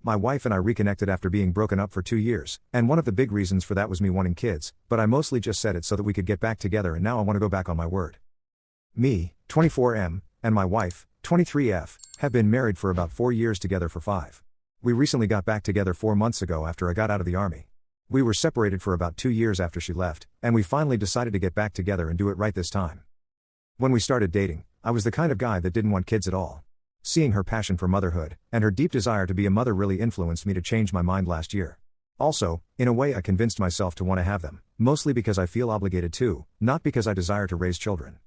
My wife and I reconnected after being broken up for 2 years, and one of the big reasons for that was me wanting kids, but I mostly just said it so that we could get back together, and now I want to go back on my word. Me, 24M, and my wife, 23F, have been married for about 4 years, together for 5. We recently got back together 4 months ago after I got out of the army. We were separated for about 2 years after she left, and we finally decided to get back together and do it right this time. When we started dating, I was the kind of guy that didn't want kids at all. Seeing her passion for motherhood, and her deep desire to be a mother really influenced me to change my mind last year. Also, in a way I convinced myself to want to have them, mostly because I feel obligated to, not because I desire to raise children.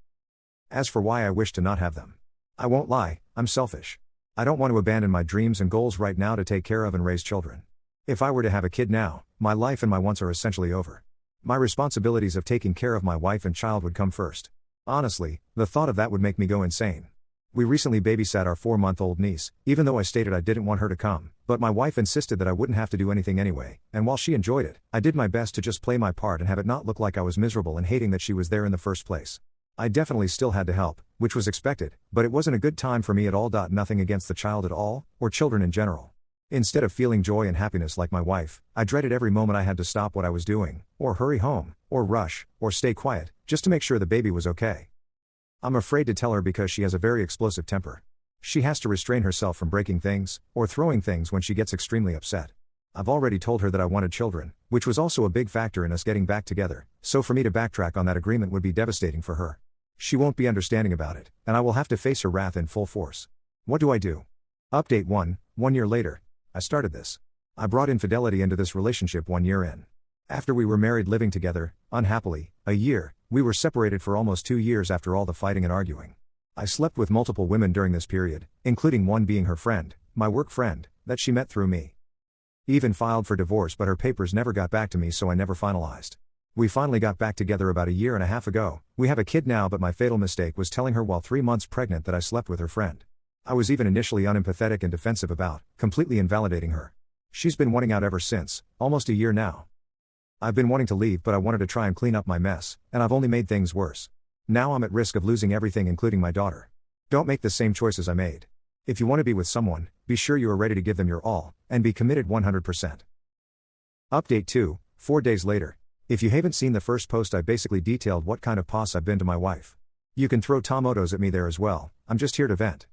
As for why I wish to not have them, I won't lie, I'm selfish. I don't want to abandon my dreams and goals right now to take care of and raise children. If I were to have a kid now, my life and my wants are essentially over. My responsibilities of taking care of my wife and child would come first. Honestly, the thought of that would make me go insane. We recently babysat our 4-month-old niece, even though I stated I didn't want her to come, but my wife insisted that I wouldn't have to do anything anyway, and while she enjoyed it, I did my best to just play my part and have it not look like I was miserable and hating that she was there in the first place. I definitely still had to help, which was expected, but it wasn't a good time for me at all. Nothing against the child at all, or children in general. Instead of feeling joy and happiness like my wife, I dreaded every moment I had to stop what I was doing, or hurry home, or rush, or stay quiet, just to make sure the baby was okay. I'm afraid to tell her because she has a very explosive temper. She has to restrain herself from breaking things, or throwing things when she gets extremely upset. I've already told her that I wanted children, which was also a big factor in us getting back together, so for me to backtrack on that agreement would be devastating for her. She won't be understanding about it, and I will have to face her wrath in full force. What do I do? Update 1, 1 year later. I started this. I brought infidelity into this relationship 1 year in. After we were married living together, unhappily, a year, we were separated for almost 2 years after all the fighting and arguing. I slept with multiple women during this period, including one being her friend, my work friend, that she met through me. Even filed for divorce, but her papers never got back to me, so I never finalized. We finally got back together about 1.5 years ago. We have a kid now, but my fatal mistake was telling her while 3 months pregnant that I slept with her friend. I was even initially unempathetic and defensive about, completely invalidating her. She's been wanting out ever since, almost a year now. I've been wanting to leave, but I wanted to try and clean up my mess, and I've only made things worse. Now I'm at risk of losing everything, including my daughter. Don't make the same choices I made. If you want to be with someone, be sure you are ready to give them your all, and be committed 100%. Update 2, 4 days later. If you haven't seen the first post, I basically detailed what kind of boss I've been to my wife. You can throw tomatoes at me there as well, I'm just here to vent.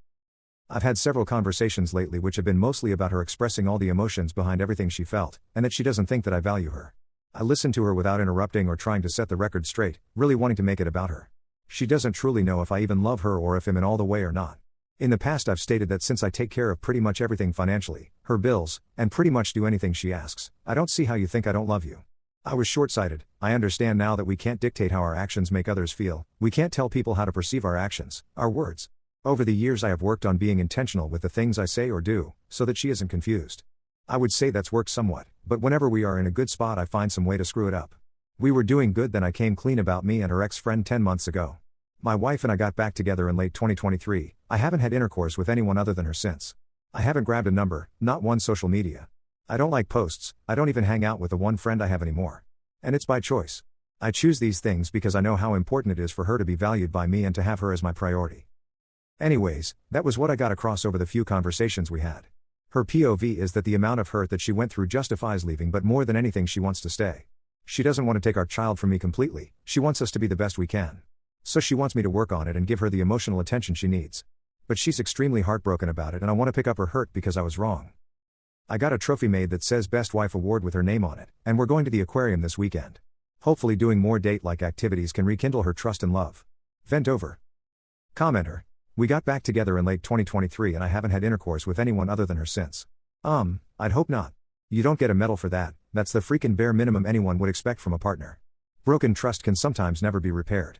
I've had several conversations lately which have been mostly about her expressing all the emotions behind everything she felt, and that she doesn't think that I value her. I listened to her without interrupting or trying to set the record straight, really wanting to make it about her. She doesn't truly know if I even love her or if I'm in all the way or not. In the past I've stated that since I take care of pretty much everything financially, her bills, and pretty much do anything she asks, I don't see how you think I don't love you. I was short-sighted. I understand now that we can't dictate how our actions make others feel, we can't tell people how to perceive our actions, our words. Over the years I have worked on being intentional with the things I say or do, so that she isn't confused. I would say that's worked somewhat, but whenever we are in a good spot I find some way to screw it up. We were doing good, then I came clean about me and her ex-friend 10 months ago. My wife and I got back together in late 2023, I haven't had intercourse with anyone other than her since. I haven't grabbed a number, not one social media. I don't like posts, I don't even hang out with the one friend I have anymore. And it's by choice. I choose these things because I know how important it is for her to be valued by me and to have her as my priority. Anyways, that was what I got across over the few conversations we had. Her POV is that the amount of hurt that she went through justifies leaving, but more than anything she wants to stay. She doesn't want to take our child from me completely, she wants us to be the best we can. So she wants me to work on it and give her the emotional attention she needs. But she's extremely heartbroken about it, and I want to pick up her hurt because I was wrong. I got a trophy made that says Best Wife Award with her name on it, and we're going to the aquarium this weekend. Hopefully doing more date-like activities can rekindle her trust and love. Vent over. Commenter. We got back together in late 2023 and I haven't had intercourse with anyone other than her since. I'd hope not. You don't get a medal for that, that's the freaking bare minimum anyone would expect from a partner. Broken trust can sometimes never be repaired.